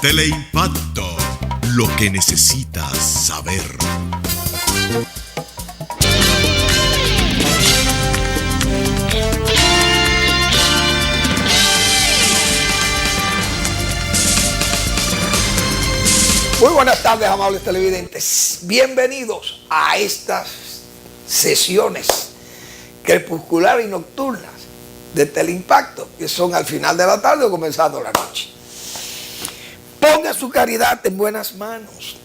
Teleimpacto, lo que necesitas saber. Muy buenas tardes, amables televidentes. Bienvenidos a estas sesiones crepusculares y nocturnas de Teleimpacto, que son al final de la tarde o comenzando la noche. Ponga su caridad en buenas manos.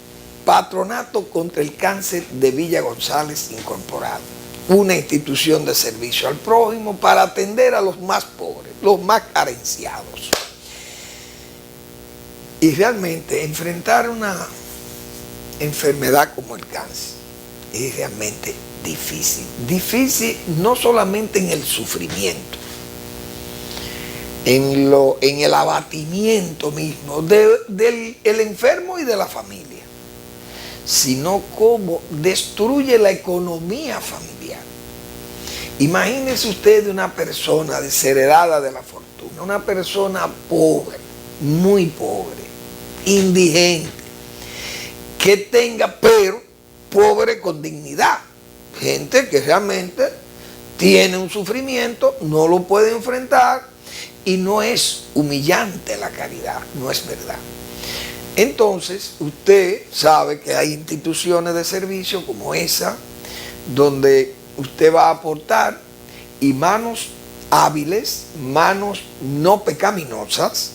Patronato contra el Cáncer de Villa González Incorporado, una institución de servicio al prójimo para atender a los más pobres, los más carenciados. Y realmente enfrentar una enfermedad como el cáncer es realmente difícil. Difícil no solamente en el sufrimiento, en el abatimiento mismo del enfermo y de la familia, sino cómo destruye la economía familiar. Imagínese usted una persona desheredada de la fortuna, una persona pobre, muy pobre, indigente, que tenga, pero pobre con dignidad. Gente que realmente tiene un sufrimiento, no lo puede enfrentar y no es humillante la caridad, no es verdad. Entonces, usted sabe que hay instituciones de servicio como esa, donde usted va a aportar y manos hábiles, manos no pecaminosas,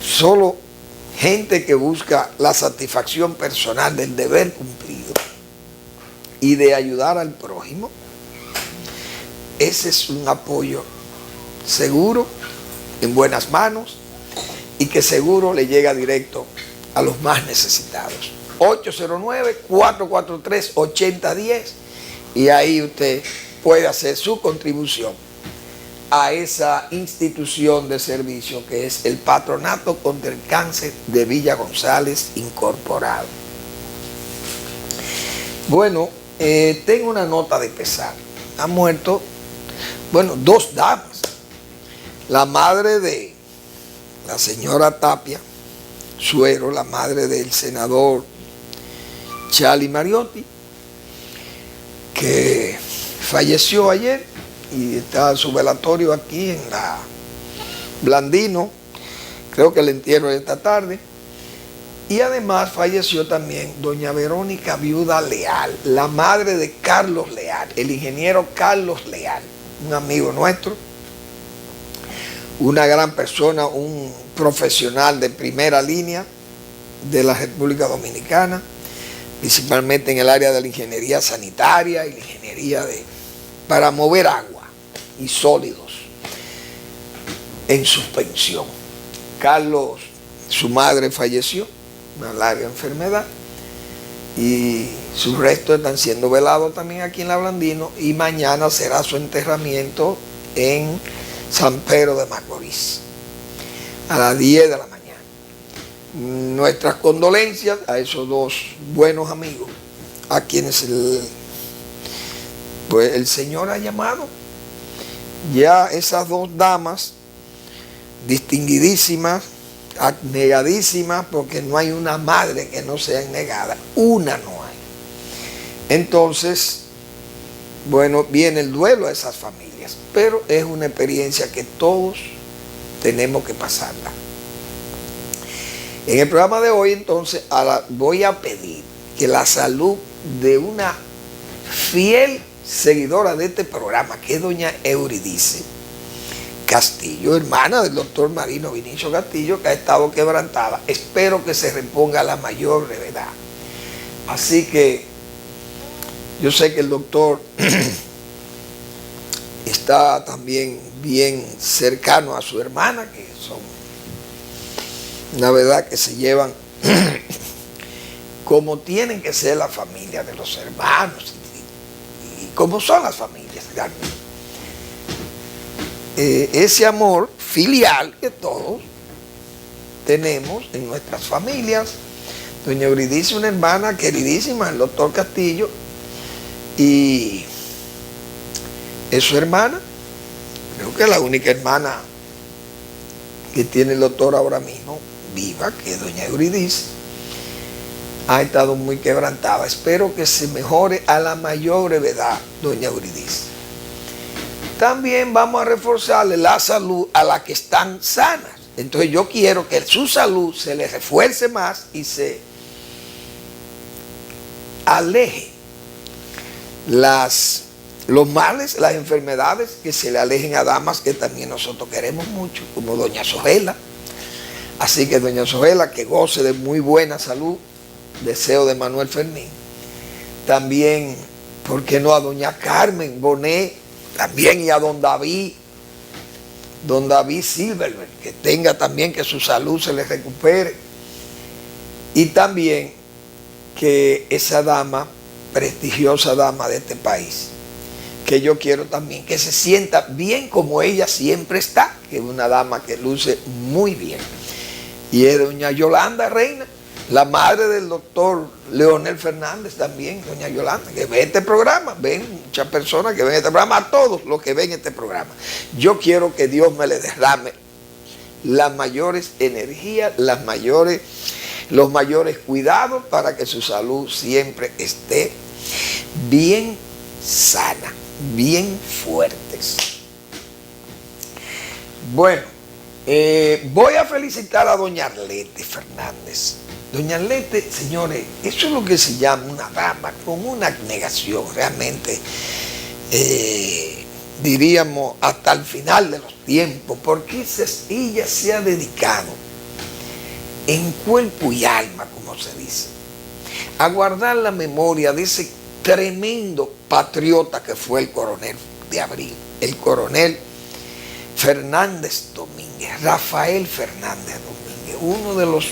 solo gente que busca la satisfacción personal del deber cumplido y de ayudar al prójimo. Ese es un apoyo seguro, en buenas manos, y que seguro le llega directo a los más necesitados. 809-443-8010, y ahí usted puede hacer su contribución a esa institución de servicio que es el Patronato contra el Cáncer de Villa González Incorporado. Bueno, tengo una nota de pesar. Han muerto, dos damas. La madre de la señora Tapia Suero, la madre del senador Charlie Mariotti, que falleció ayer y está en su velatorio aquí en la Blandino, creo que el entierro es esta tarde. Y además falleció también doña Verónica Viuda Leal, la madre de Carlos Leal, el ingeniero Carlos Leal, un amigo nuestro, una gran persona, un profesional de primera línea de la República Dominicana, principalmente en el área de la ingeniería sanitaria y la ingeniería para mover agua y sólidos en suspensión. Carlos, su madre falleció, una larga enfermedad, y sus restos están siendo velados también aquí en la Blandino, y mañana será su enterramiento en San Pedro de Macorís a las 10 de la mañana. Nuestras condolencias a esos dos buenos amigos, a quienes el Señor ha llamado. Ya esas dos damas distinguidísimas, abnegadísimas, porque no hay una madre que no sea negada, una no hay. Entonces, viene el duelo a esas familias, pero es una experiencia que todos tenemos que pasarla. En el programa de hoy, entonces, voy a pedir que la salud de una fiel seguidora de este programa, que es doña Euridice Castillo, hermana del doctor Marino Vinicio Castillo, que ha estado quebrantada. Espero que se reponga a la mayor brevedad. Así que yo sé que el doctor está también bien cercano a su hermana, que son una verdad que se llevan como tienen que ser las familias de los hermanos y como son las familias realmente. Ese amor filial que todos tenemos en nuestras familias. Doña Euridice, una hermana queridísima del doctor Castillo, y es su hermana, creo que es la única hermana que tiene el doctor ahora mismo viva, que es doña Euridice, ha estado muy quebrantada. Espero que se mejore a la mayor brevedad, doña Euridice. También vamos a reforzarle la salud a las que están sanas. Entonces yo quiero que su salud se le refuerce más y se aleje los males, las enfermedades, que se le alejen a damas que también nosotros queremos mucho, como doña Sogela. Así que doña Sogela, que goce de muy buena salud, deseo de Manuel Fermín. También, ¿por qué no a doña Carmen Bonet? También, y a don David Silverberg, que tenga también, que su salud se le recupere. Y también que esa dama, prestigiosa dama de este país, que yo quiero también que se sienta bien como ella siempre está, que es una dama que luce muy bien. Y es doña Yolanda Reina, la madre del doctor Leonel Fernández también, doña Yolanda, que ve este programa, ven muchas personas que ven este programa, a todos los que ven este programa. Yo quiero que Dios me le derrame las mayores energías, los mayores cuidados para que su salud siempre esté bien sana, bien fuertes. Bueno, voy a felicitar a doña Arlete Fernández. Doña Arlete, señores, eso es lo que se llama una dama con una abnegación, realmente, diríamos, hasta el final de los tiempos, porque ella se ha dedicado en cuerpo y alma, como se dice, a guardar la memoria de ese tremendo patriota que fue el coronel de Abril, el coronel Fernández Domínguez, Rafael Fernández Domínguez, uno de los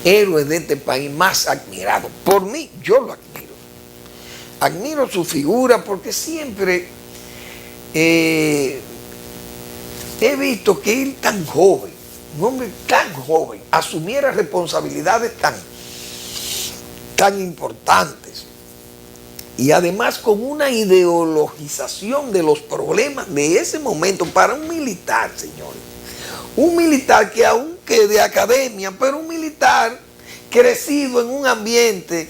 héroes de este país más admirado. Por mí, yo lo admiro. Admiro su figura porque siempre he visto que él tan joven, un hombre tan joven, asumiera responsabilidades tan importantes. Y además con una ideologización de los problemas de ese momento para un militar, señores. Un militar que aunque de academia, pero un militar crecido en un ambiente,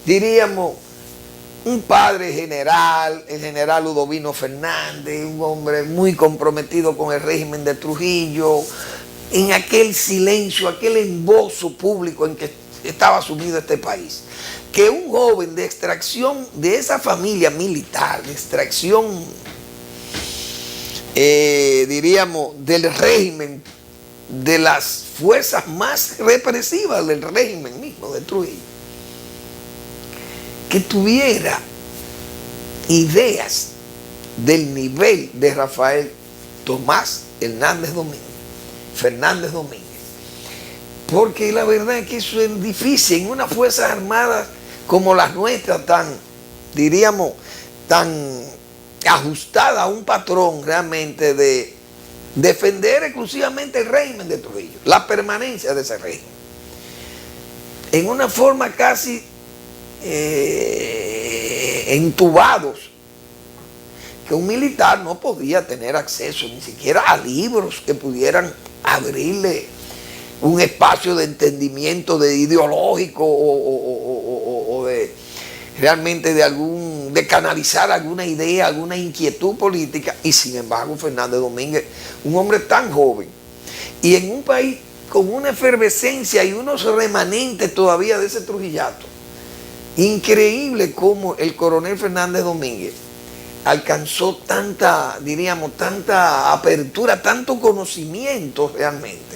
diríamos, un padre general, el general Ludovino Fernández, un hombre muy comprometido con el régimen de Trujillo, en aquel silencio, aquel embozo público en que estaba sumido este país. Que un joven de extracción de esa familia militar, de extracción, diríamos, del régimen, de las fuerzas más represivas del régimen mismo de Trujillo, que tuviera ideas del nivel de Rafael Tomás Fernández Domínguez. Porque la verdad es que eso es difícil en unas fuerzas armadas como las nuestras, diríamos, tan ajustada a un patrón realmente de defender exclusivamente el régimen de Trujillo, la permanencia de ese régimen. En una forma casi entubados, que un militar no podía tener acceso ni siquiera a libros que pudieran abrirle un espacio de entendimiento de ideológico o de realmente de canalizar alguna idea, alguna inquietud política. Y sin embargo, Fernández Domínguez, un hombre tan joven y en un país con una efervescencia y unos remanentes todavía de ese trujillato, increíble cómo el coronel Fernández Domínguez alcanzó tanta apertura, tanto conocimiento realmente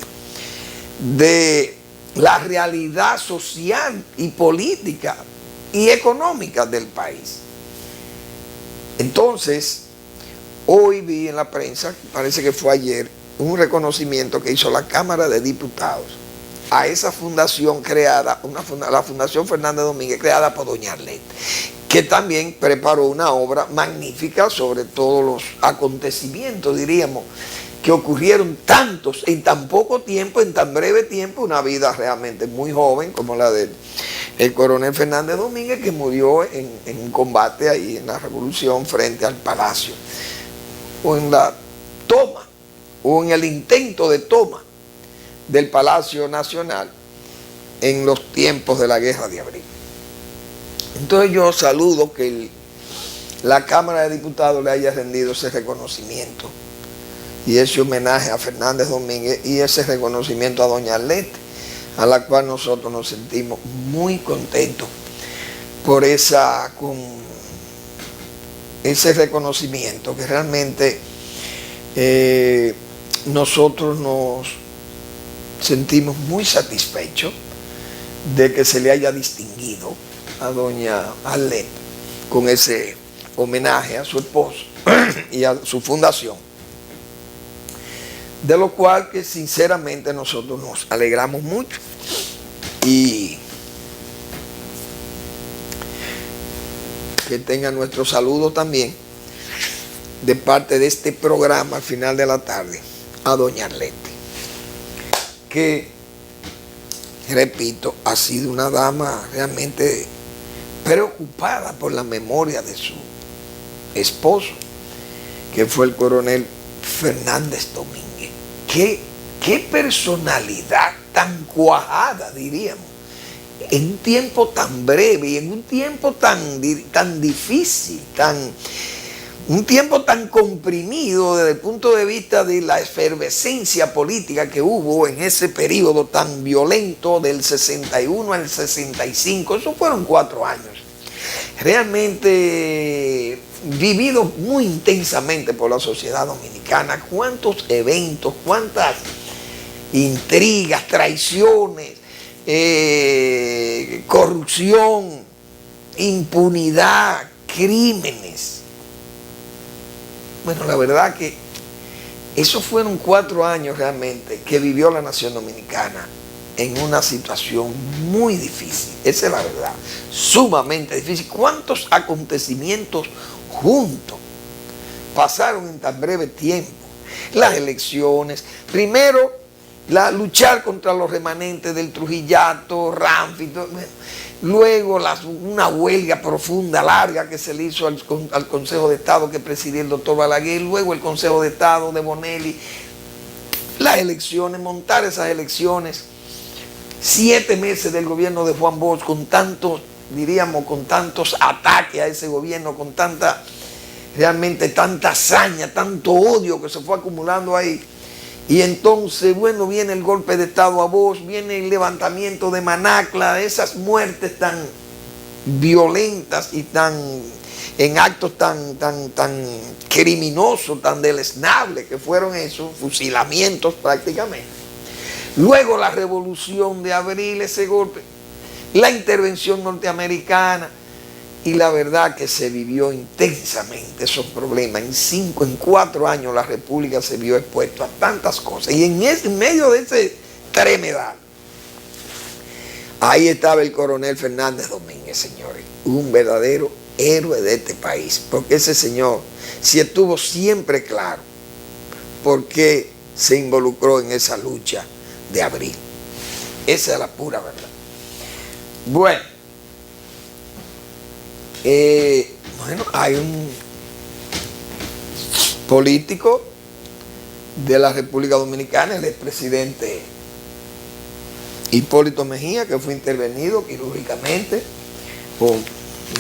de la realidad social y política y económica del país. Entonces, hoy vi en la prensa, parece que fue ayer, un reconocimiento que hizo la Cámara de Diputados a esa fundación creada, la Fundación Fernández Domínguez, creada por doña Arlete, que también preparó una obra magnífica sobre todos los acontecimientos, diríamos, que ocurrieron tantos en tan poco tiempo, en tan breve tiempo, una vida realmente muy joven como la del coronel Fernández Domínguez, que murió en un combate ahí en la Revolución frente al Palacio, o en la toma, o en el intento de toma del Palacio Nacional en los tiempos de la Guerra de Abril. Entonces yo saludo que la Cámara de Diputados le haya rendido ese reconocimiento y ese homenaje a Fernández Domínguez y ese reconocimiento a doña Arlette, a la cual nosotros nos sentimos muy contentos por ese reconocimiento que realmente nosotros nos sentimos muy satisfechos de que se le haya distinguido a doña Arlette con ese homenaje a su esposo y a su fundación, de lo cual que sinceramente nosotros nos alegramos mucho y que tenga nuestro saludo también de parte de este programa al final de la tarde a doña Arlette, que repito, ha sido una dama realmente preocupada por la memoria de su esposo, que fue el coronel Fernández Domínguez. Qué personalidad tan cuajada, diríamos, en un tiempo tan breve y en un tiempo tan difícil, un tiempo tan comprimido desde el punto de vista de la efervescencia política que hubo en ese periodo tan violento del 61 al 65. Esos fueron 4 años realmente vividos muy intensamente por la sociedad dominicana. Cuántos eventos, cuántas intrigas, traiciones, corrupción, impunidad, crímenes. Bueno, la verdad que esos fueron 4 años realmente que vivió la nación dominicana en una situación muy difícil. Esa es la verdad, sumamente difícil. ¿Cuántos acontecimientos juntos pasaron en tan breve tiempo? Las elecciones, primero luchar contra los remanentes del Trujillato, Ramfi, luego una huelga profunda, larga, que se le hizo al Consejo de Estado que presidía el doctor Balaguer, luego el Consejo de Estado de Bonelli, las elecciones, montar esas elecciones, 7 meses del gobierno de Juan Bosch con tantos, diríamos, con tantos ataques a ese gobierno, con realmente tanta hazaña, tanto odio que se fue acumulando ahí. Y entonces, bueno, viene el golpe de Estado a Bosch, viene el levantamiento de Manacla, esas muertes tan violentas y en actos tan criminosos, tan deleznables que fueron esos, fusilamientos prácticamente. Luego la revolución de abril, ese golpe, la intervención norteamericana, y la verdad que se vivió intensamente esos problemas. En 4 años la República se vio expuesta a tantas cosas. Y en medio de ese tremedal, ahí estaba el coronel Fernández Domínguez, señores, un verdadero héroe de este país, porque ese señor sí estuvo siempre claro por qué se involucró en esa lucha de abril. Esa es la pura verdad. Bueno, hay un político de la República Dominicana, el expresidente Hipólito Mejía, que fue intervenido quirúrgicamente,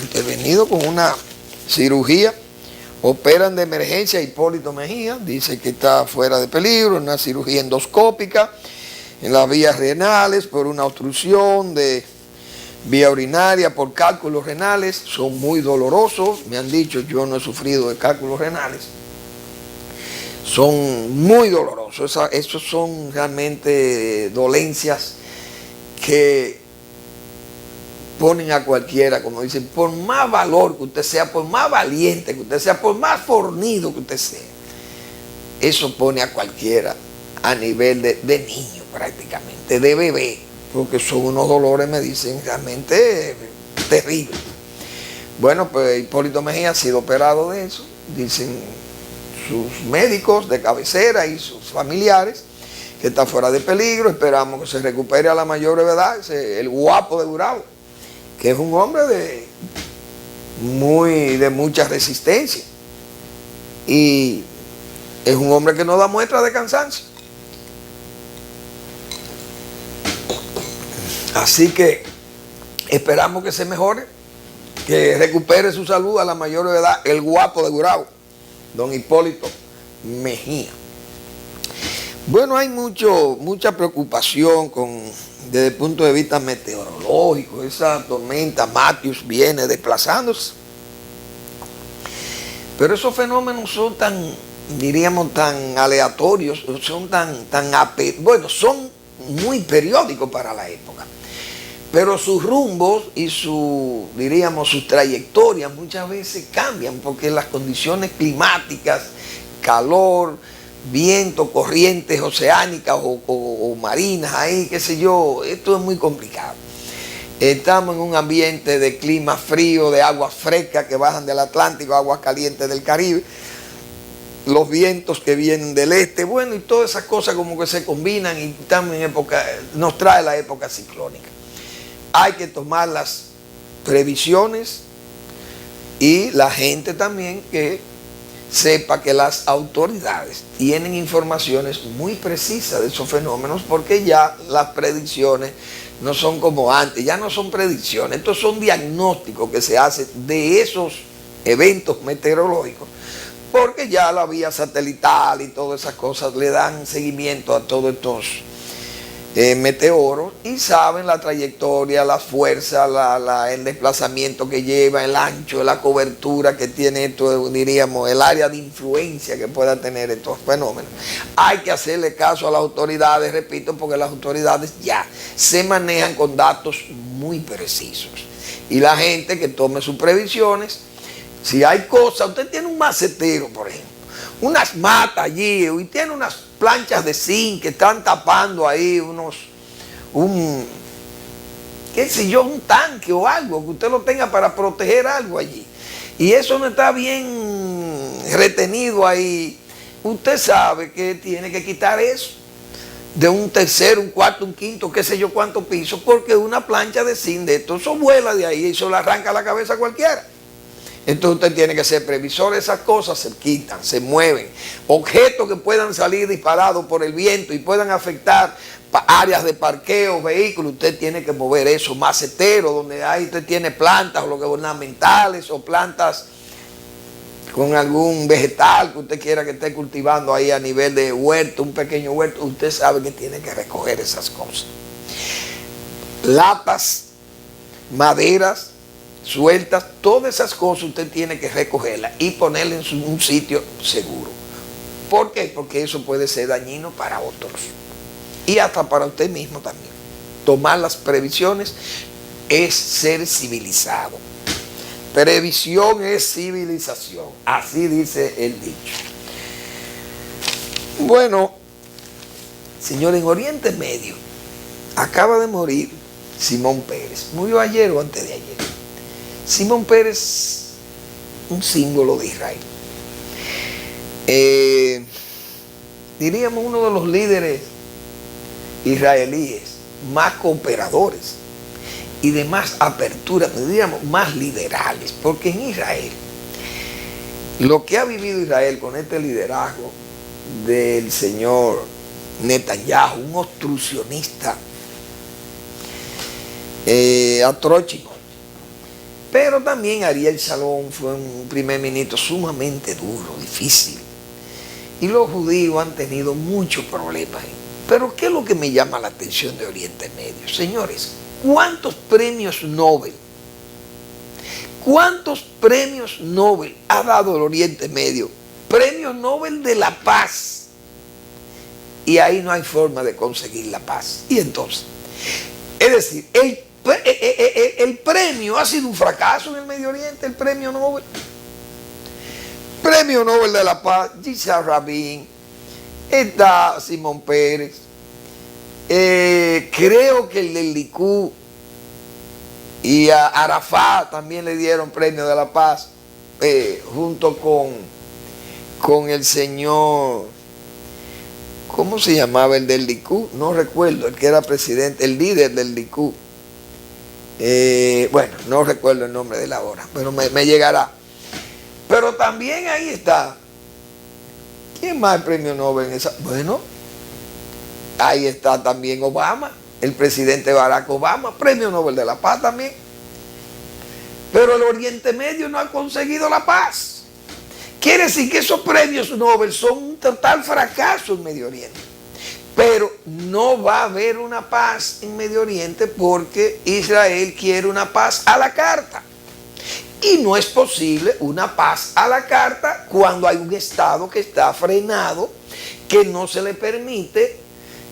intervenido con una cirugía. Operan de emergencia a Hipólito Mejía, dice que está fuera de peligro, una cirugía endoscópica en las vías renales por una obstrucción de vía urinaria por cálculos renales. Son muy dolorosos, me han dicho, yo no he sufrido de cálculos renales, son muy dolorosos. Esos son realmente dolencias que ponen a cualquiera, como dicen, por más valor que usted sea, por más valiente que usted sea, por más fornido que usted sea, eso pone a cualquiera a nivel de niño prácticamente, de bebé, porque son unos dolores, me dicen, realmente terribles. Bueno, pues Hipólito Mejía ha sido operado de eso, dicen sus médicos de cabecera y sus familiares, que está fuera de peligro. Esperamos que se recupere a la mayor brevedad, el guapo de Gurabo, que es un hombre de mucha resistencia y es un hombre que no da muestra de cansancio. Así que esperamos que se mejore, que recupere su salud a la mayor edad, el guapo de Gurabo, don Hipólito Mejía. Bueno, hay mucha preocupación desde el punto de vista meteorológico. Esa tormenta Matthews viene desplazándose. Pero esos fenómenos son diríamos, tan aleatorios, son son muy periódicos para la época. Pero sus rumbos y sus trayectorias muchas veces cambian porque las condiciones climáticas, calor, viento, corrientes oceánicas o marinas ahí, qué sé yo, esto es muy complicado. Estamos en un ambiente de clima frío, de aguas frescas que bajan del Atlántico, aguas calientes del Caribe, los vientos que vienen del este, bueno, y todas esas cosas como que se combinan y estamos en nos trae la época ciclónica. Hay que tomar las previsiones y la gente también que sepa que las autoridades tienen informaciones muy precisas de esos fenómenos, porque ya las predicciones no son como antes, ya no son predicciones, estos son diagnósticos que se hacen de esos eventos meteorológicos, porque ya la vía satelital y todas esas cosas le dan seguimiento a todos estos meteoros y saben la trayectoria, la fuerza, el desplazamiento que lleva, el ancho, la cobertura que tiene esto, diríamos, el área de influencia que pueda tener estos fenómenos. Hay que hacerle caso a las autoridades, repito, porque las autoridades ya se manejan con datos muy precisos. Y la gente que tome sus previsiones, si hay cosas, usted tiene un macetero, por ejemplo, unas matas allí, y tiene unas planchas de zinc que están tapando ahí qué sé yo, un tanque o algo, que usted lo tenga para proteger algo allí. Y eso no está bien retenido ahí. Usted sabe que tiene que quitar eso de un tercero, un cuarto, un quinto, qué sé yo cuántos pisos, porque una plancha de zinc de esto, eso vuela de ahí y eso le arranca la cabeza a cualquiera. Entonces usted tiene que ser previsor de esas cosas, se quitan, se mueven. Objetos que puedan salir disparados por el viento y puedan afectar áreas de parqueo, vehículos, usted tiene que mover eso. Macetero, donde ahí usted tiene plantas o lo que ornamentales o plantas con algún vegetal que usted quiera que esté cultivando ahí a nivel de huerto, un pequeño huerto, usted sabe que tiene que recoger esas cosas. Latas, maderas sueltas, todas esas cosas usted tiene que recogerlas y ponerlas en un sitio seguro. ¿Por qué? Porque eso puede ser dañino para otros y hasta para usted mismo también. Tomar las previsiones es ser civilizado. Previsión es civilización, así dice el dicho. Bueno, señor, en Oriente Medio acaba de morir Simón Peres. Murió ayer o antes de ayer. Simón Peres, un símbolo de Israel. Diríamos uno de los líderes israelíes más cooperadores y de más apertura, diríamos más liberales, porque en Israel, lo que ha vivido Israel con este liderazgo del señor Netanyahu, un obstruccionista atroz. Pero también Ariel Sharon fue un primer ministro sumamente duro, difícil. Y los judíos han tenido muchos problemas. Pero ¿qué es lo que me llama la atención de Oriente Medio? Señores, ¿cuántos premios Nobel? ¿Cuántos premios Nobel ha dado el Oriente Medio? Premios Nobel de la paz. Y ahí no hay forma de conseguir la paz. Y entonces, es decir, el premio ha sido un fracaso en el Medio Oriente, el premio Nobel. Premio Nobel de la Paz, Yitzhak Rabin, está Simón Peres, creo que el del Likud y a Arafat también le dieron premio de la paz, junto con el señor, ¿cómo se llamaba el del Likud? No recuerdo, el que era presidente, el líder del Likud. Bueno, no recuerdo el nombre de él ahora, pero me llegará. Pero también ahí está. ¿Quién más el premio Nobel en esa? Bueno, ahí está también Obama, el presidente Barack Obama, premio Nobel de la Paz también. Pero el Oriente Medio no ha conseguido la paz. Quiere decir que esos premios Nobel son un total fracaso en Medio Oriente. Pero no va a haber una paz en Medio Oriente porque Israel quiere una paz a la carta. Y no es posible una paz a la carta cuando hay un Estado que está frenado, que no se le permite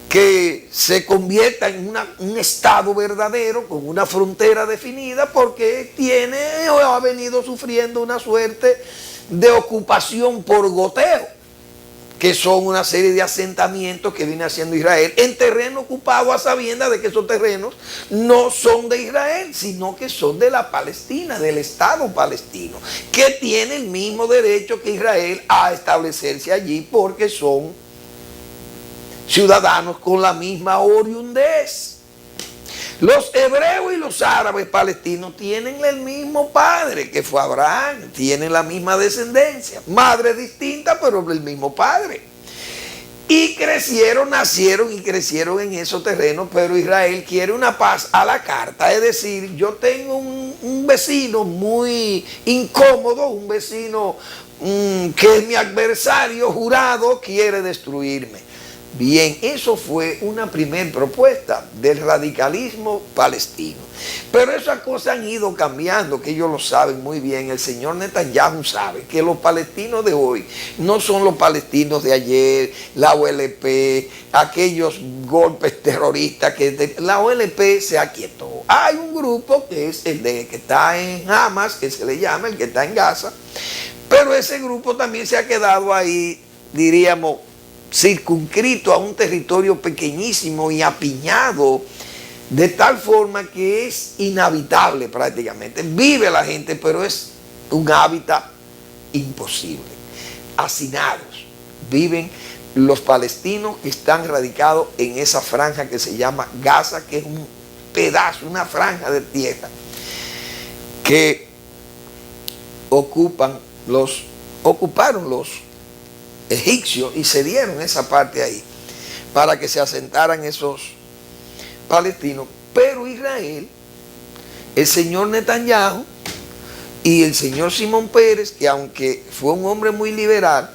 que se convierta en un Estado verdadero, con una frontera definida, porque tiene o ha venido sufriendo una suerte de ocupación por goteo, que son una serie de asentamientos que viene haciendo Israel en terreno ocupado, a sabiendas de que esos terrenos no son de Israel, sino que son de la Palestina, del Estado palestino, que tiene el mismo derecho que Israel a establecerse allí porque son ciudadanos con la misma oriundez. Los hebreos y los árabes palestinos tienen el mismo padre que fue Abraham, tienen la misma descendencia, madre distinta pero el mismo padre. Y nacieron y crecieron en esos terrenos, pero Israel quiere una paz a la carta, es decir, yo tengo un vecino muy incómodo, un vecino que es mi adversario jurado, quiere destruirme. Bien, eso fue una primera propuesta del radicalismo palestino. Pero esas cosas han ido cambiando, que ellos lo saben muy bien. El señor Netanyahu sabe que los palestinos de hoy no son los palestinos de ayer, la OLP, aquellos golpes terroristas que la OLP se aquietó. Hay un grupo que es el que está en Hamas, que se le llama, el que está en Gaza, pero ese grupo también se ha quedado ahí, diríamos, circunscrito a un territorio pequeñísimo y apiñado de tal forma que es inhabitable prácticamente. Vive la gente, pero es un hábitat imposible. Hacinados viven los palestinos que están radicados en esa franja que se llama Gaza, que es un pedazo, una franja de tierra que ocuparon los egipcios y se dieron esa parte ahí para que se asentaran esos palestinos. Pero Israel, el señor Netanyahu y el señor Simón Pérez, que aunque fue un hombre muy liberal,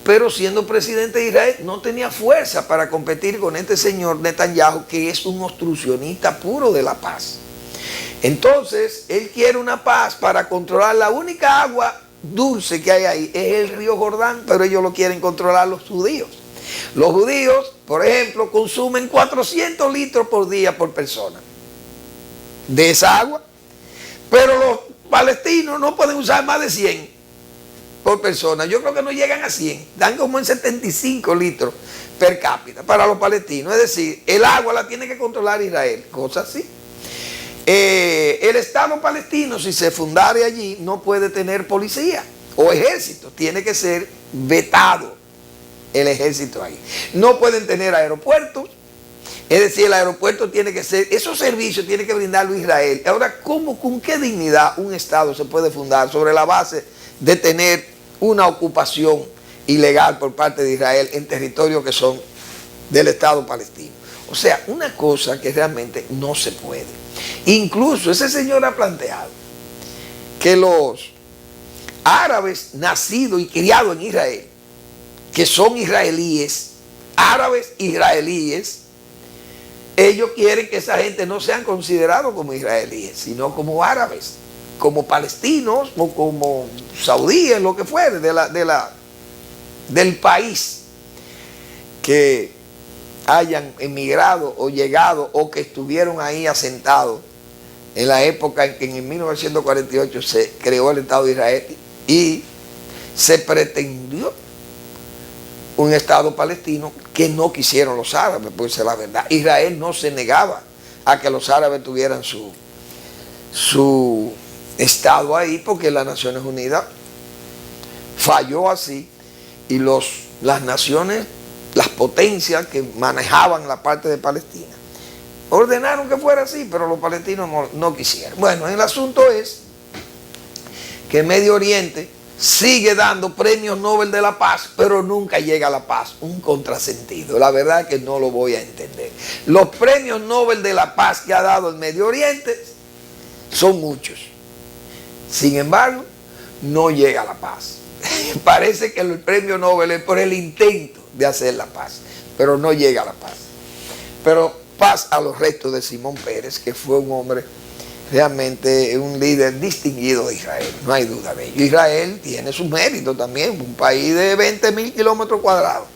pero siendo presidente de Israel no tenía fuerza para competir con este señor Netanyahu, que es un obstruccionista puro de la paz. Entonces él quiere una paz para controlar la única agua dulce que hay ahí, es el río Jordán, pero ellos lo quieren controlar los judíos. Los judíos, por ejemplo, consumen 400 litros por día por persona de esa agua, pero los palestinos no pueden usar más de 100 por persona. Yo creo que no llegan a 100, dan como en 75 litros per cápita para los palestinos. Es decir, el agua la tiene que controlar Israel, cosa así. El Estado palestino, si se fundare allí, no puede tener policía o ejército, tiene que ser vetado el ejército ahí. No pueden tener aeropuertos, es decir, el aeropuerto tiene que ser, esos servicios tiene que brindarlo Israel. Ahora, con qué dignidad un Estado se puede fundar sobre la base de tener una ocupación ilegal por parte de Israel en territorios que son del Estado palestino? O sea, una cosa que realmente no se puede. Incluso ese señor ha planteado que los árabes nacidos y criados en Israel, que son israelíes, árabes israelíes, ellos quieren que esa gente no sean considerados como israelíes, sino como árabes, como palestinos o como saudíes, lo que fuere, del país que hayan emigrado o llegado o que estuvieron ahí asentados en la época en que en 1948 se creó el Estado de Israel y se pretendió un Estado palestino que no quisieron los árabes, pues es la verdad. Israel no se negaba a que los árabes tuvieran su Estado ahí porque las Naciones Unidas falló así y las naciones, las potencias que manejaban la parte de Palestina, ordenaron que fuera así, pero los palestinos no quisieron. Bueno, el asunto es que Medio Oriente sigue dando premios Nobel de la Paz, pero nunca llega a la paz. Un contrasentido. La verdad es que no lo voy a entender. Los premios Nobel de la Paz que ha dado el Medio Oriente son muchos. Sin embargo, no llega a la paz. Parece que el premio Nobel es por el intento de hacer la paz, pero no llega a la paz. Pero paz a los restos de Simón Peres, que fue un hombre realmente un líder distinguido de Israel, no hay duda de ello. Israel tiene sus méritos también, un país de 20.000 kilómetros cuadrados,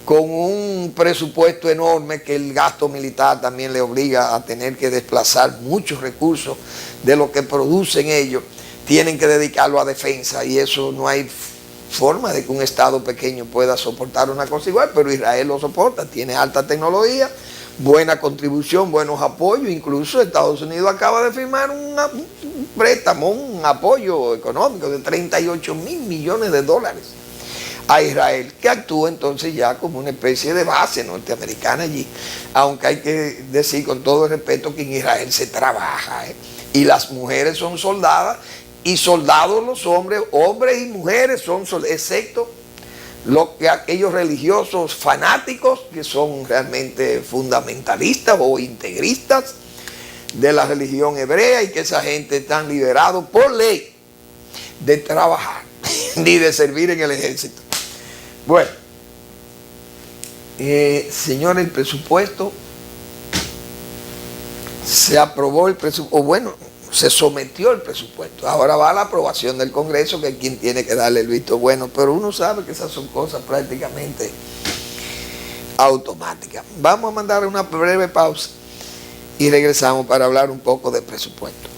con un presupuesto enorme que el gasto militar también le obliga a tener que desplazar muchos recursos de lo que producen ellos, tienen que dedicarlo a defensa, y eso no hay forma de que un Estado pequeño pueda soportar una cosa igual, pero Israel lo soporta, tiene alta tecnología, buena contribución, buenos apoyos. Incluso Estados Unidos acaba de firmar un préstamo, un apoyo económico de 38.000 millones de dólares a Israel, que actúa entonces ya como una especie de base norteamericana allí, aunque hay que decir con todo el respeto que en Israel se trabaja, y las mujeres son soldadas y soldados los hombres, hombres y mujeres son soldados, excepto aquellos religiosos fanáticos que son realmente fundamentalistas o integristas de la religión hebrea, y que esa gente está liberada por ley de trabajar ni de servir en el ejército. Bueno, señor, el presupuesto se aprobó, se sometió el presupuesto. Ahora va a la aprobación del Congreso, que es quien tiene que darle el visto bueno, pero uno sabe que esas son cosas prácticamente automáticas. Vamos a mandar una breve pausa y regresamos para hablar un poco de presupuesto.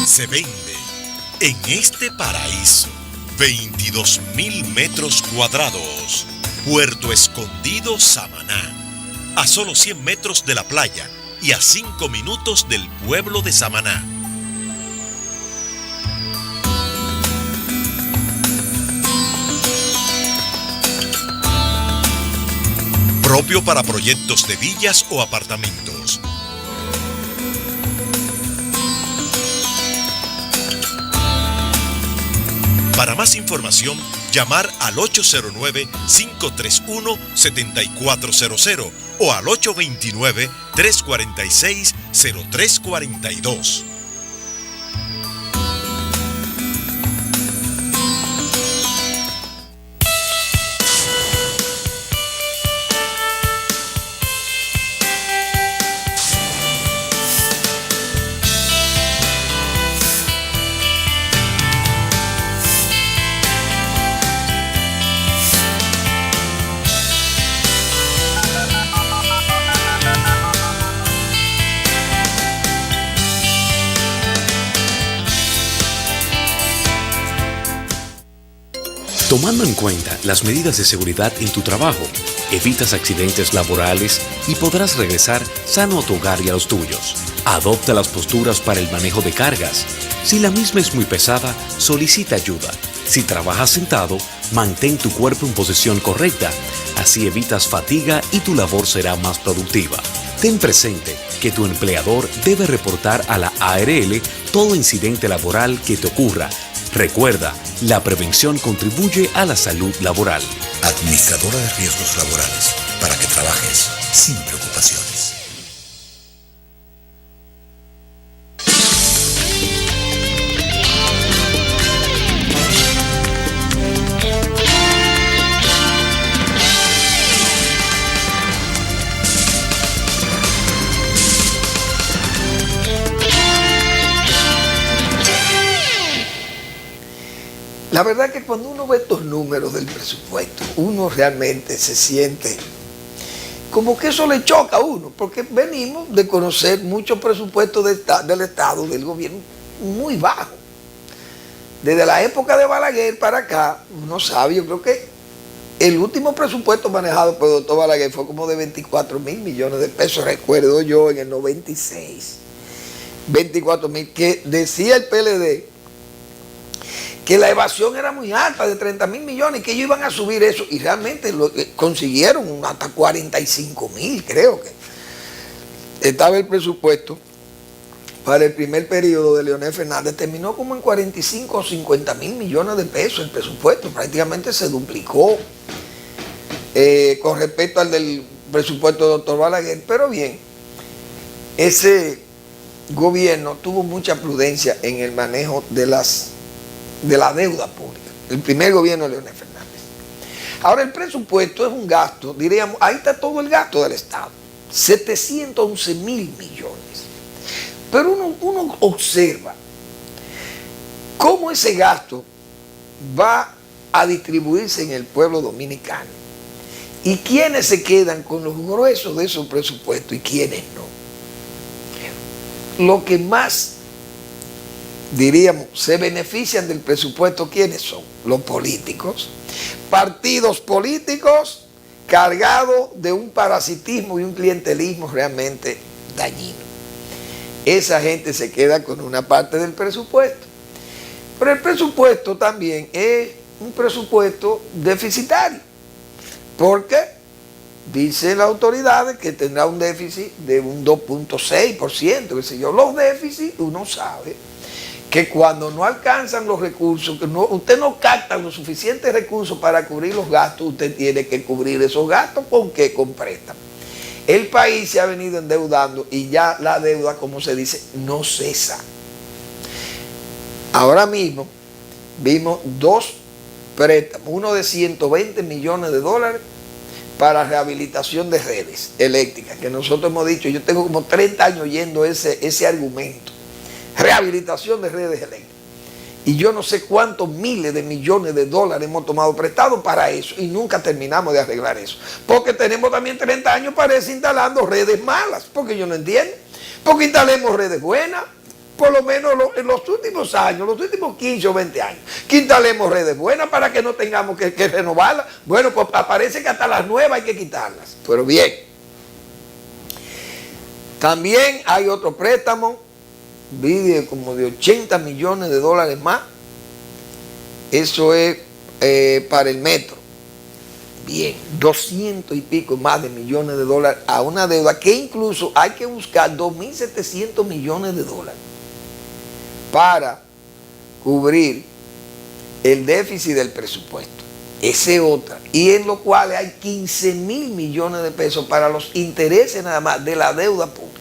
Se vende en este paraíso 22.000 metros cuadrados. Puerto Escondido, Samaná. A solo 100 metros de la playa y a 5 minutos del pueblo de Samaná. Propio para proyectos de villas o apartamentos. Para más información, llamar al 809-531-7400 o al 829-346-0342. Tomando en cuenta las medidas de seguridad en tu trabajo, evitas accidentes laborales y podrás regresar sano a tu hogar y a los tuyos. Adopta las posturas para el manejo de cargas. Si la misma es muy pesada, solicita ayuda. Si trabajas sentado, mantén tu cuerpo en posición correcta. Así evitas fatiga y tu labor será más productiva. Ten presente que tu empleador debe reportar a la ARL todo incidente laboral que te ocurra. Recuerda, la prevención contribuye a la salud laboral. Administradora de Riesgos Laborales, para que trabajes sin preocupaciones. La verdad que cuando uno ve estos números del presupuesto, uno realmente se siente como que eso le choca a uno, porque venimos de conocer muchos presupuestos del Estado, del gobierno, muy bajos. Desde la época de Balaguer para acá, uno sabe, yo creo que el último presupuesto manejado por el doctor Balaguer fue como de 24.000 millones de pesos, recuerdo yo, en el 96. 24.000, que decía el PLD que la evasión era muy alta, de 30.000 millones, que ellos iban a subir eso, y realmente lo consiguieron hasta 45.000, creo que. Estaba el presupuesto para el primer periodo de Leonel Fernández, terminó como en 45 o 50.000 millones de pesos el presupuesto, prácticamente se duplicó con respecto al del presupuesto del doctor Balaguer, pero bien, ese gobierno tuvo mucha prudencia en el manejo de la deuda pública, el primer gobierno de Leonel Fernández. Ahora el presupuesto es un gasto, diríamos, ahí está todo el gasto del Estado, 711.000 millones. Pero uno observa cómo ese gasto va a distribuirse en el pueblo dominicano y quiénes se quedan con los gruesos de esos presupuestos y quiénes no. Lo que más, diríamos, se benefician del presupuesto, ¿quiénes son? Los políticos. Partidos políticos cargados de un parasitismo y un clientelismo realmente dañino. Esa gente se queda con una parte del presupuesto. Pero el presupuesto también es un presupuesto deficitario, porque dicen las autoridades que tendrá un déficit de un 2.6%, qué sé yo. Los déficits, uno sabe que cuando no alcanzan los recursos, que usted no capta los suficientes recursos para cubrir los gastos, usted tiene que cubrir esos gastos. ¿Con qué? Con préstamos. El país se ha venido endeudando y ya la deuda, como se dice, no cesa. Ahora mismo vimos dos préstamos, uno de 120 millones de dólares para rehabilitación de redes eléctricas, que nosotros hemos dicho, yo tengo como 30 años oyendo ese argumento. Rehabilitación de redes eléctricas. Y yo no sé cuántos miles de millones de dólares hemos tomado prestado para eso y nunca terminamos de arreglar eso. Porque tenemos también 30 años, parece, instalando redes malas, porque yo no entiendo. Porque instalemos redes buenas, por lo menos en los últimos años, los últimos 15 o 20 años, que instalemos redes buenas para que no tengamos que renovarlas. Bueno, pues parece que hasta las nuevas hay que quitarlas. Pero bien. También hay otro préstamo, vi como de 80 millones de dólares más. Eso es para el metro. Bien, 200 y pico más de millones de dólares a una deuda que incluso hay que buscar 2.700 millones de dólares para cubrir el déficit del presupuesto. Esa es otra. Y en lo cual hay 15.000 millones de pesos para los intereses nada más de la deuda pública.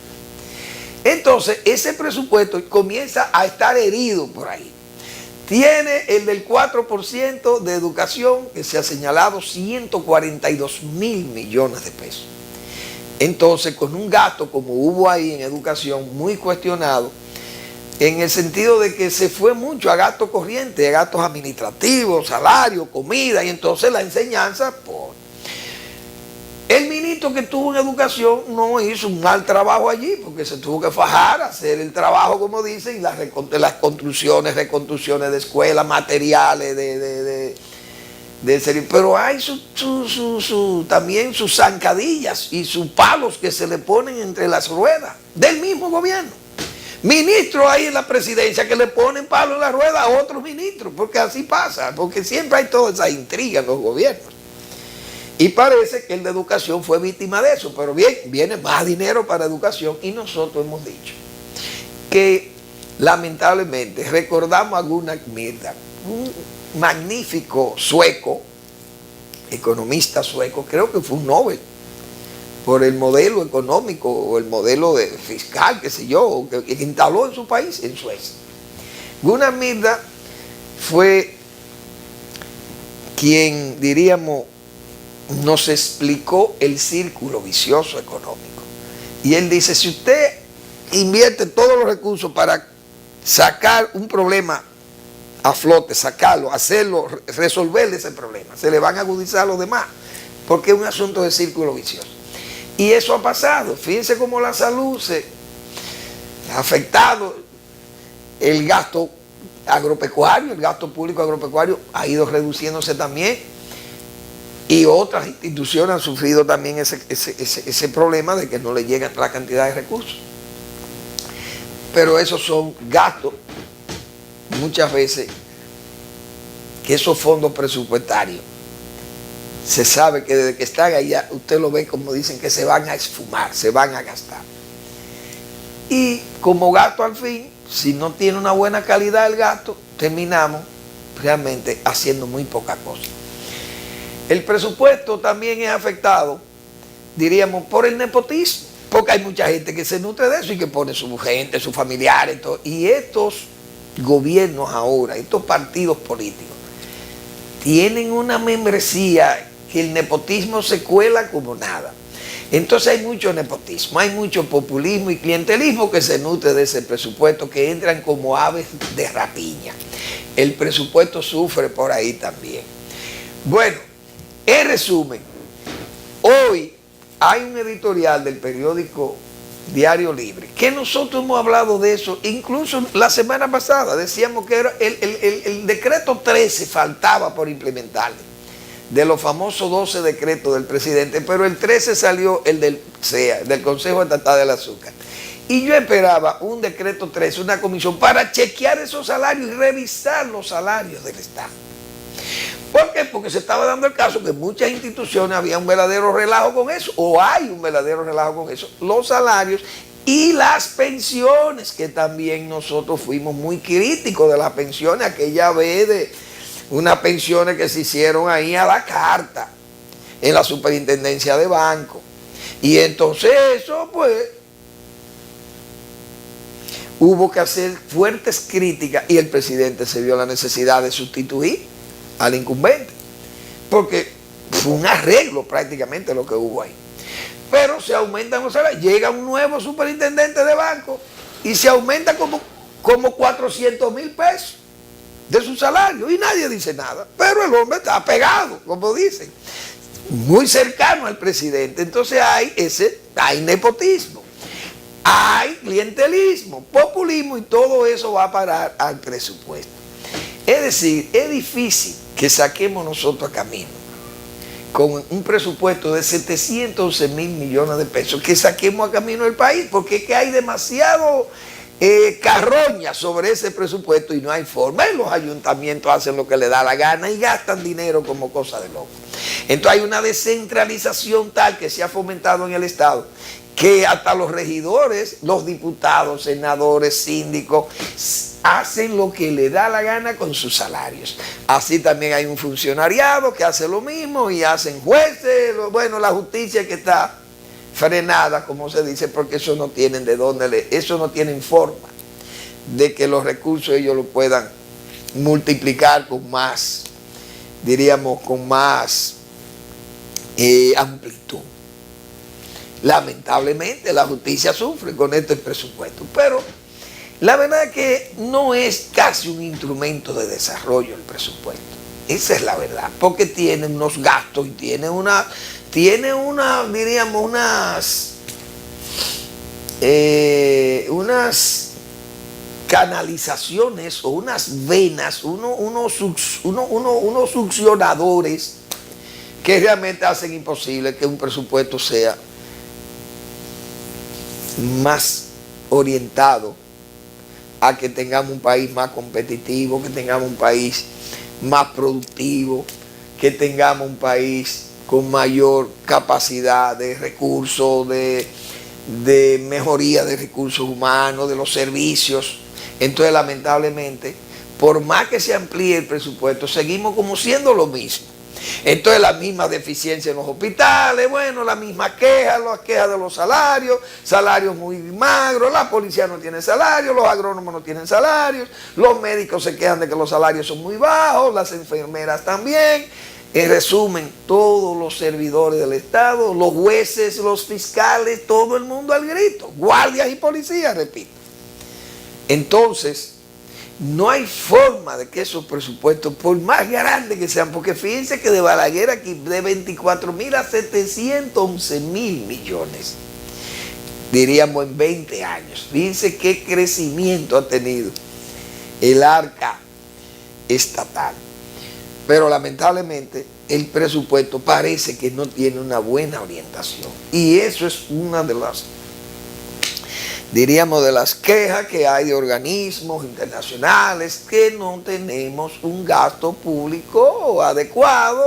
Entonces, ese presupuesto comienza a estar herido por ahí. Tiene el del 4% de educación, que se ha señalado 142.000 millones de pesos. Entonces, con un gasto como hubo ahí en educación muy cuestionado, en el sentido de que se fue mucho a gastos corrientes, a gastos administrativos, salarios, comida, y entonces la enseñanza, por... El ministro que estuvo en educación no hizo un mal trabajo allí, porque se tuvo que fajar, hacer el trabajo, como dicen, y las reconstrucciones de escuelas, materiales, pero hay también sus zancadillas y sus palos que se le ponen entre las ruedas del mismo gobierno. Ministros ahí en la presidencia que le ponen palo en la rueda a otros ministros, porque así pasa, porque siempre hay toda esa intriga en los gobiernos. Y parece que el de educación fue víctima de eso, pero bien, viene más dinero para educación y nosotros hemos dicho que lamentablemente recordamos a Gunnar Myrdal, un magnífico sueco, economista sueco, creo que fue un Nobel por el modelo económico o el modelo fiscal, qué sé yo, que instaló en su país, en Suecia. Gunnar Myrdal fue quien, diríamos, nos explicó el círculo vicioso económico. Y él dice, si usted invierte todos los recursos para sacar un problema a flote, sacarlo, hacerlo, resolver ese problema, se le van a agudizar los demás, porque es un asunto de círculo vicioso. Y eso ha pasado. Fíjense cómo la salud se ha afectado, el gasto agropecuario, el gasto público agropecuario ha ido reduciéndose también, y otras instituciones han sufrido también ese problema de que no le llegan la cantidad de recursos. Pero esos son gastos, muchas veces, que esos fondos presupuestarios, se sabe que desde que están allá, usted lo ve como dicen que se van a esfumar, se van a gastar. Y como gasto al fin, si no tiene una buena calidad el gasto, terminamos realmente haciendo muy poca cosa. El presupuesto también es afectado, diríamos, por el nepotismo, porque hay mucha gente que se nutre de eso y que pone su gente, sus familiares, todo. Y estos gobiernos ahora, estos partidos políticos, tienen una membresía que el nepotismo se cuela como nada. Entonces hay mucho nepotismo, hay mucho populismo y clientelismo que se nutre de ese presupuesto, que entran como aves de rapiña. El presupuesto sufre por ahí también. Bueno, en resumen, hoy hay un editorial del periódico Diario Libre, que nosotros hemos hablado de eso, incluso la semana pasada decíamos que era el decreto 13 faltaba por implementarle, de los famosos 12 decretos del presidente, pero el 13 salió el del CEA, del Consejo Estatal del Azúcar. Y yo esperaba un decreto 13, una comisión para chequear esos salarios y revisar los salarios del Estado. ¿Por qué? Porque se estaba dando el caso que muchas instituciones había un verdadero relajo con eso, o hay un verdadero relajo con eso, los salarios y las pensiones, que también nosotros fuimos muy críticos de las pensiones, aquella vez de unas pensiones que se hicieron ahí a la carta, en la superintendencia de banco. Y entonces eso, pues, hubo que hacer fuertes críticas y el presidente se vio la necesidad de sustituir al incumbente, porque fue un arreglo prácticamente lo que hubo ahí. Pero se aumentan los salarios, llega un nuevo superintendente de banco y se aumenta como 400,000 pesos de su salario y nadie dice nada, pero el hombre está pegado, como dicen, muy cercano al presidente. Entonces hay nepotismo, hay clientelismo, populismo, y todo eso va a parar al presupuesto. Es decir, es difícil que saquemos nosotros a camino con un presupuesto de 711,000 millones de pesos, que saquemos a camino el país, porque es que hay demasiado carroña sobre ese presupuesto y no hay forma. Y los ayuntamientos hacen lo que les da la gana y gastan dinero como cosa de loco. Entonces hay una descentralización tal que se ha fomentado en el Estado, que hasta los regidores, los diputados, senadores, síndicos, hacen lo que le da la gana con sus salarios. Así también hay un funcionariado que hace lo mismo y hacen jueces, bueno, la justicia que está frenada, como se dice, porque eso no tienen de dónde, eso no tienen forma de que los recursos ellos lo puedan multiplicar con más, diríamos, con más amplitud. Lamentablemente la justicia sufre con este presupuesto, pero la verdad es que no es casi un instrumento de desarrollo el presupuesto. Esa es la verdad, porque tiene unos gastos y tiene una, diríamos, canalizaciones o unas venas, unos succionadores que realmente hacen imposible que un presupuesto sea más orientado a que tengamos un país más competitivo, que tengamos un país más productivo, que tengamos un país con mayor capacidad de recursos, de mejoría de recursos humanos, de los servicios. Entonces, lamentablemente, por más que se amplíe el presupuesto, seguimos como siendo lo mismo. Entonces, la misma deficiencia en los hospitales, bueno, la misma queja, las quejas de los salarios muy magros, la policía no tiene salario, los agrónomos no tienen salarios, los médicos se quejan de que los salarios son muy bajos, las enfermeras también. En resumen, todos los servidores del Estado, los jueces, los fiscales, todo el mundo al grito, guardias y policías, repito. Entonces, no hay forma de que esos presupuestos, por más grandes que sean, porque fíjense que de Balaguer aquí, de 24.000 a 711.000 millones, diríamos en 20 años. Fíjense qué crecimiento ha tenido el arca estatal. Pero lamentablemente el presupuesto parece que no tiene una buena orientación. Y eso es una de las, diríamos, de las quejas que hay de organismos internacionales, que no tenemos un gasto público adecuado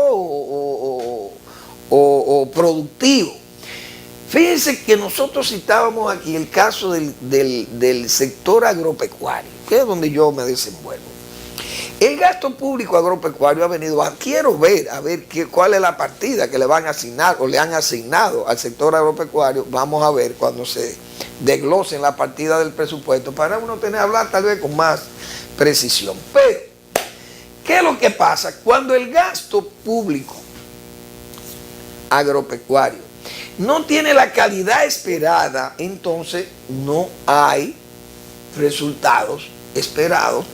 o productivo. Fíjense que nosotros citábamos aquí el caso del sector agropecuario, que es donde yo me desenvuelvo. El gasto público agropecuario ha venido, quiero ver, cuál es la partida que le van a asignar o le han asignado al sector agropecuario. Vamos a ver cuando se desglosen la partida del presupuesto para uno hablar tal vez con más precisión. Pero, ¿qué es lo que pasa? Cuando el gasto público agropecuario no tiene la calidad esperada, entonces no hay resultados esperados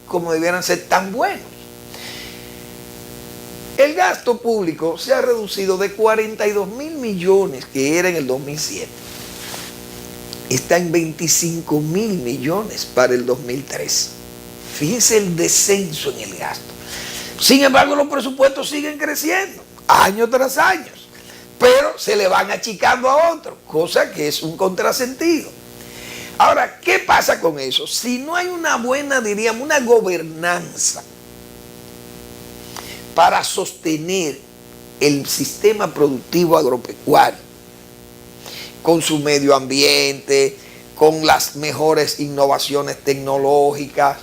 como debieran ser tan buenos. El gasto público se ha reducido de 42.000 millones que era en el 2007. Está en 25.000 millones para el 2003. Fíjense el descenso en el gasto. Sin embargo, los presupuestos siguen creciendo, año tras año, pero se le van achicando a otros, cosa que es un contrasentido. Ahora, ¿qué pasa con eso? Si no hay una buena, diríamos, una gobernanza para sostener el sistema productivo agropecuario, con su medio ambiente, con las mejores innovaciones tecnológicas,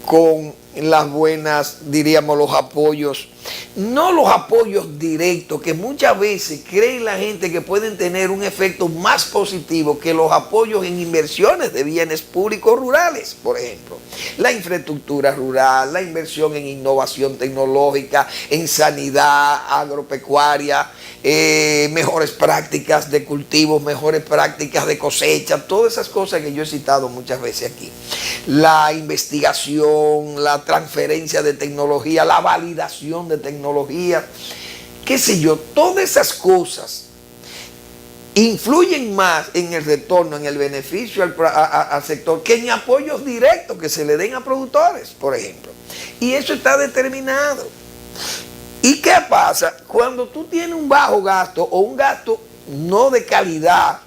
con las buenas, diríamos, los apoyos, no los apoyos directos, que muchas veces cree la gente que pueden tener un efecto más positivo que los apoyos en inversiones de bienes públicos rurales, por ejemplo. La infraestructura rural, la inversión en innovación tecnológica, en sanidad agropecuaria, mejores prácticas de cultivos, mejores prácticas de cosecha, todas esas cosas que yo he citado muchas veces aquí. La investigación, la transferencia de tecnología, la validación de tecnología, qué sé yo, todas esas cosas influyen más en el retorno, en el beneficio al sector, que en apoyos directos que se le den a productores, por ejemplo. Y eso está determinado. ¿Y qué pasa? Cuando tú tienes un bajo gasto o un gasto no de calidad,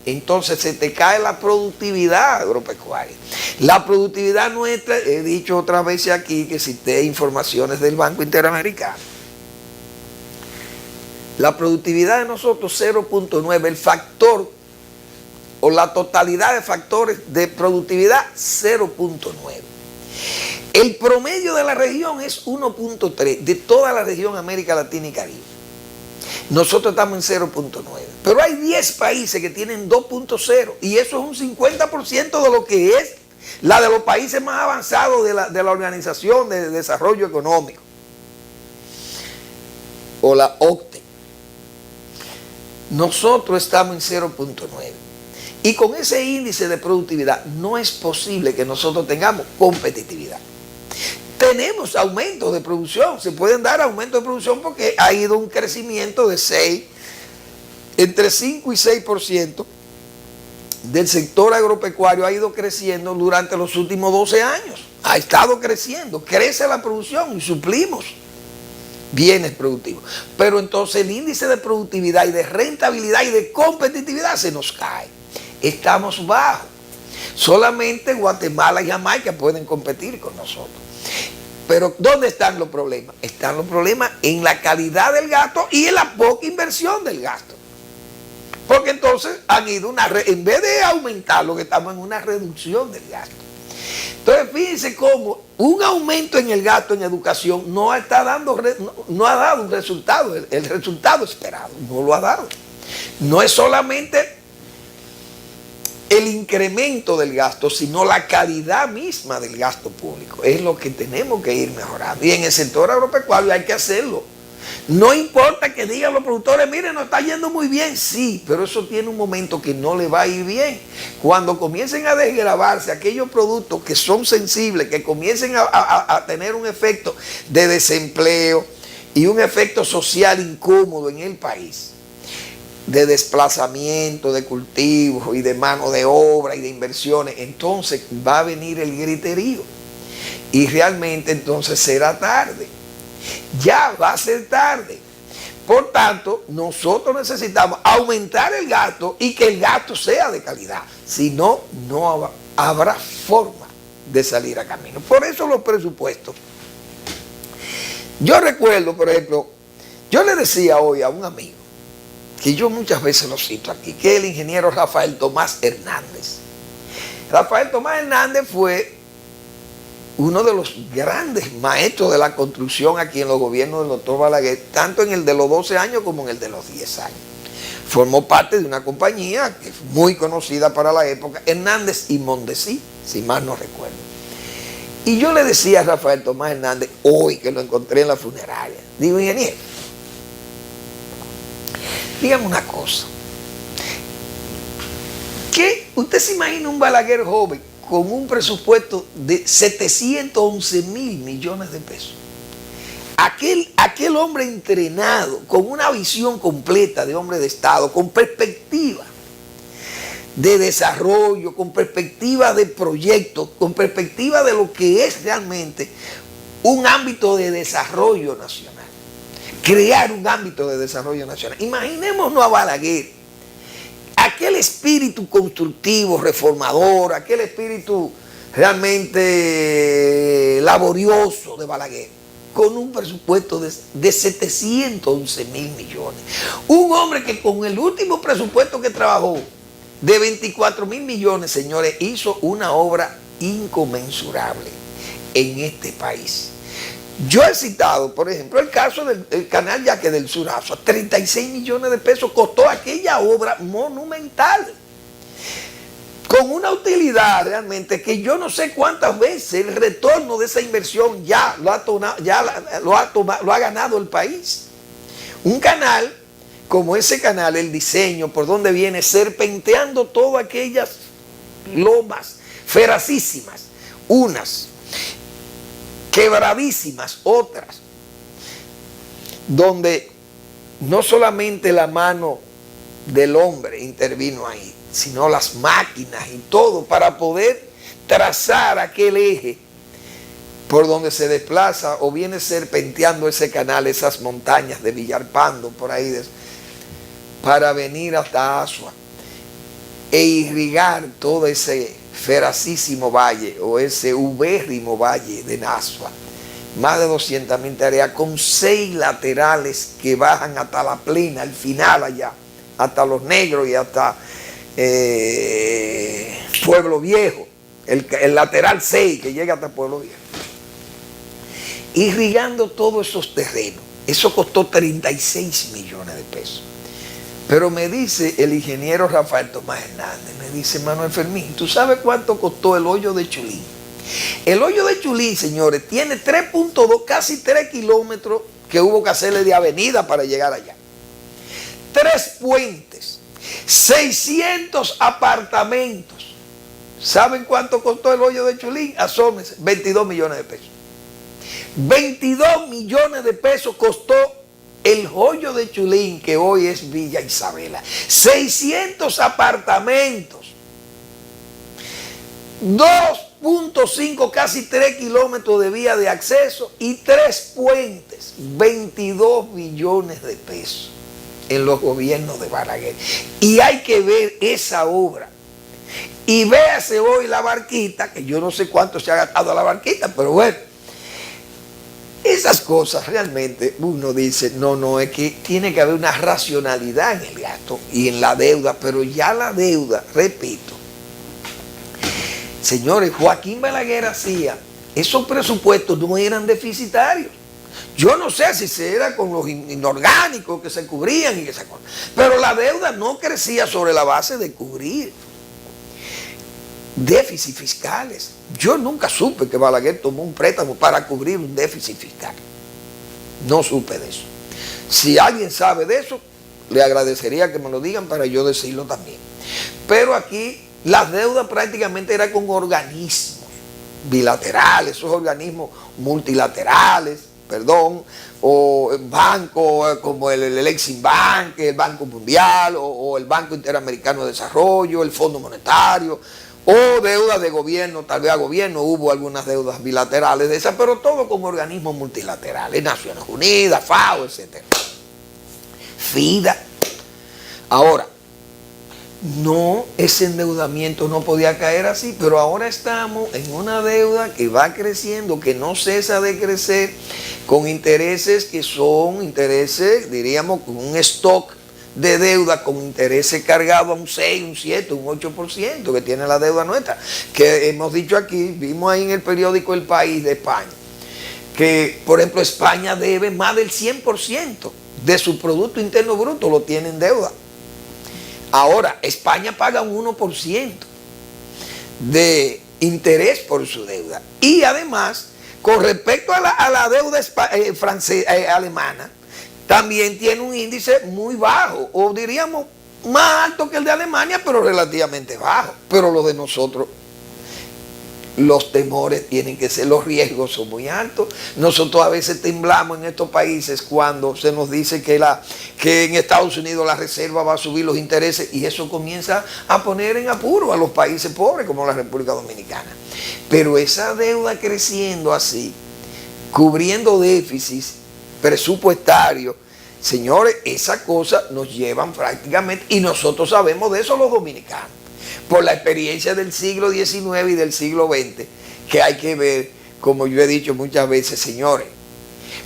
entonces se te cae la productividad agropecuaria. La productividad nuestra, he dicho otras veces aquí que cité informaciones del Banco Interamericano. La productividad de nosotros 0.9, el factor o la totalidad de factores de productividad 0.9. El promedio de la región es 1.3, de toda la región América Latina y Caribe. Nosotros estamos en 0.9. Pero hay 10 países que tienen 2.0 y eso es un 50% de lo que es la de los países más avanzados de la Organización de Desarrollo Económico o la OCDE. Nosotros estamos en 0.9. Y con ese índice de productividad no es posible que nosotros tengamos competitividad. Tenemos aumentos de producción, se pueden dar aumentos de producción porque ha ido un crecimiento de entre 5 y 6% del sector agropecuario ha ido creciendo durante los últimos 12 años. Ha estado creciendo, crece la producción y suplimos bienes productivos. Pero entonces el índice de productividad y de rentabilidad y de competitividad se nos cae. Estamos bajos. Solamente Guatemala y Jamaica pueden competir con nosotros. Pero ¿dónde están los problemas? Están los problemas en la calidad del gasto y en la poca inversión del gasto. Porque entonces han ido en vez de aumentar, lo que estamos en una reducción del gasto. Entonces fíjense cómo un aumento en el gasto en educación no ha dado un resultado, el resultado esperado, no lo ha dado. No es solamente el incremento del gasto, sino la calidad misma del gasto público. Es lo que tenemos que ir mejorando. Y en el sector agropecuario hay que hacerlo. No importa que digan los productores, miren, nos está yendo muy bien, sí, pero eso tiene un momento que no le va a ir bien. Cuando comiencen a desgravarse aquellos productos que son sensibles, que comiencen a tener un efecto de desempleo y un efecto social incómodo en el país, de desplazamiento de cultivos y de mano de obra y de inversiones, entonces va a venir el griterío y realmente entonces será tarde. Ya va a ser tarde. Por tanto, nosotros necesitamos aumentar el gasto y que el gasto sea de calidad. Si no, no habrá forma de salir a camino. Por eso los presupuestos. Yo recuerdo, por ejemplo, yo le decía hoy a un amigo, que yo muchas veces lo cito aquí, que es el ingeniero Rafael Tomás Hernández. Rafael Tomás Hernández fue uno de los grandes maestros de la construcción aquí en los gobiernos del doctor Balaguer, tanto en el de los 12 años como en el de los 10 años. Formó parte de una compañía que es muy conocida para la época, Hernández y Mondesí, si mal no recuerdo. Y yo le decía a Rafael Tomás Hernández, hoy que lo encontré en la funeraria, digo, ingeniero, dígame una cosa, ¿qué? ¿Usted se imagina un Balaguer joven con un presupuesto de 711 mil millones de pesos? Aquel hombre entrenado, con una visión completa de hombre de Estado, con perspectiva de desarrollo, con perspectiva de proyectos, con perspectiva de lo que es realmente un ámbito de desarrollo nacional. Crear un ámbito de desarrollo nacional. Imaginémonos a Balaguer, aquel espíritu constructivo, reformador, aquel espíritu realmente laborioso de Balaguer, con un presupuesto de 711 mil millones. Un hombre que con el último presupuesto que trabajó, de 24 mil millones, señores, hizo una obra inconmensurable en este país. Yo he citado, por ejemplo, el caso del canal Yaque del Surazo. 36 millones de pesos costó aquella obra monumental, con una utilidad realmente que yo no sé cuántas veces el retorno de esa inversión ya lo ha ganado el país. Un canal como ese canal, el diseño, por donde viene serpenteando todas aquellas lomas feracísimas, unas quebradísimas, otras, donde no solamente la mano del hombre intervino ahí, sino las máquinas y todo para poder trazar aquel eje por donde se desplaza o viene serpenteando ese canal, esas montañas de Villalpando, por ahí, para venir hasta Asua e irrigar todo ese feracísimo valle o ese ubérrimo valle de Asua. Más de 200.000 tareas con 6 laterales que bajan hasta la plena, al final allá, hasta Los Negros y hasta Pueblo Viejo, el lateral 6 que llega hasta Pueblo Viejo. Irrigando todos esos terrenos. Eso costó 36 millones de pesos. Pero me dice el ingeniero Rafael Tomás Hernández, me dice Manuel Fermín, ¿tú sabes cuánto costó el hoyo de Chulín? El hoyo de Chulín, señores, tiene 3.2, casi 3 kilómetros que hubo que hacerle de avenida para llegar allá. 3 puentes, 600 apartamentos. ¿Saben cuánto costó el hoyo de Chulín? Asómense, 22 millones de pesos. 22 millones de pesos costó el hoyo de Chulín, que hoy es Villa Isabela. 600 apartamentos 2.5, casi 3 kilómetros de vía de acceso y 3 puentes, 22 billones de pesos en los gobiernos de Balaguer. Y hay que ver esa obra. Y véase hoy la barquita, que yo no sé cuánto se ha gastado la barquita, pero bueno, esas cosas realmente uno dice, no, es que tiene que haber una racionalidad en el gasto y en la deuda, pero ya la deuda, repito, señores, Joaquín Balaguer hacía, esos presupuestos no eran deficitarios. Yo no sé si se era con los inorgánicos que se cubrían y que se... Pero la deuda no crecía sobre la base de cubrir déficits fiscales. Yo nunca supe que Balaguer tomó un préstamo para cubrir un déficit fiscal. No supe de eso. Si alguien sabe de eso, le agradecería que me lo digan para yo decirlo también. Pero aquí las deudas prácticamente eran con organismos bilaterales, esos organismos multilaterales, o bancos como el Exim Bank, el Banco Mundial, o el Banco Interamericano de Desarrollo, el Fondo Monetario, o deudas de gobierno, tal vez a gobierno hubo algunas deudas bilaterales de esas, pero todo como organismos multilaterales, Naciones Unidas, FAO, etc. FIDA. Ahora, no, ese endeudamiento no podía caer así, pero ahora estamos en una deuda que va creciendo, que no cesa de crecer, con intereses que son intereses, diríamos, con un stock de deuda con intereses cargados a un 6, un 7, un 8% que tiene la deuda nuestra, que hemos dicho aquí, vimos ahí en el periódico El País de España, que por ejemplo España debe más del 100% de su Producto Interno Bruto, lo tiene en deuda. Ahora, España paga un 1% de interés por su deuda. Y además, con respecto a la deuda alemana, también tiene un índice muy bajo, o diríamos más alto que el de Alemania, pero relativamente bajo. Pero los de nosotros, los temores tienen que ser, los riesgos son muy altos. Nosotros a veces temblamos en estos países cuando se nos dice que en Estados Unidos la reserva va a subir los intereses, y eso comienza a poner en apuro a los países pobres como la República Dominicana. Pero esa deuda creciendo así, cubriendo déficits presupuestarios, señores, esas cosas nos llevan prácticamente, y nosotros sabemos de eso los dominicanos, por la experiencia del siglo XIX y del siglo XX, que hay que ver, como yo he dicho muchas veces, señores,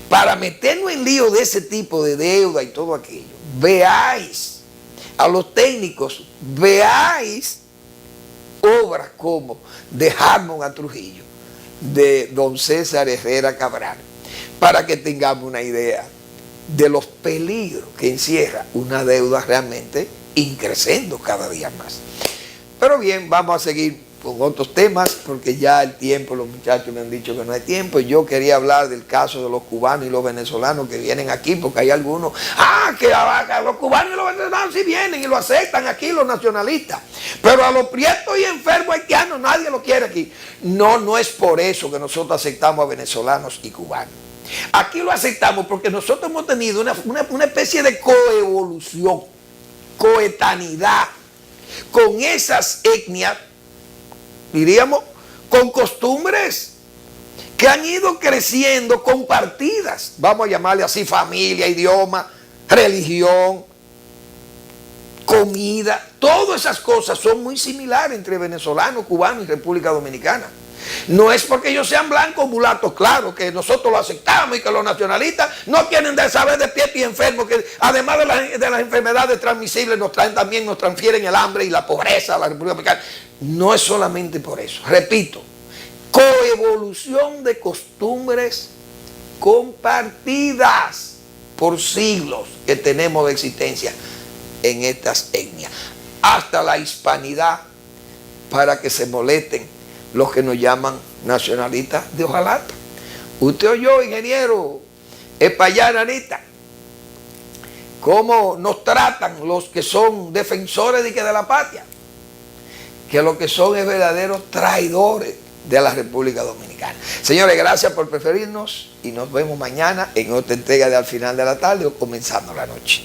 para meternos en lío de ese tipo de deuda y todo aquello, veáis a los técnicos, veáis obras como de Harmon a Trujillo, de don César Herrera Cabral, para que tengamos una idea de los peligros que encierra una deuda realmente increciendo cada día más. Pero bien, vamos a seguir con otros temas, porque ya el tiempo, los muchachos me han dicho que no hay tiempo, y yo quería hablar del caso de los cubanos y los venezolanos que vienen aquí, porque hay algunos, que los cubanos y los venezolanos sí vienen y lo aceptan aquí los nacionalistas, pero a los prietos y enfermos haitianos nadie lo quiere aquí. No es por eso que nosotros aceptamos a venezolanos y cubanos. Aquí lo aceptamos porque nosotros hemos tenido una especie de coevolución, coetanidad con esas etnias, diríamos, con costumbres que han ido creciendo compartidas, vamos a llamarle así, familia, idioma, religión, comida, todas esas cosas son muy similares entre venezolanos, cubanos y República Dominicana. No es porque ellos sean blancos, mulatos, claro, que nosotros lo aceptamos y que los nacionalistas no quieren saber de pie y enfermos, que además de las enfermedades transmisibles nos transfieren el hambre y la pobreza a la República Dominicana. No es solamente por eso. Repito, coevolución de costumbres compartidas por siglos que tenemos de existencia en estas etnias. Hasta la hispanidad, para que se molesten los que nos llaman nacionalistas de hojalata. Usted oyó, ingeniero Espaillat, Anita, cómo nos tratan los que son defensores de la patria, que lo que son es verdaderos traidores de la República Dominicana. Señores, gracias por preferirnos y nos vemos mañana en otra entrega de Al Final de la Tarde o comenzando la noche.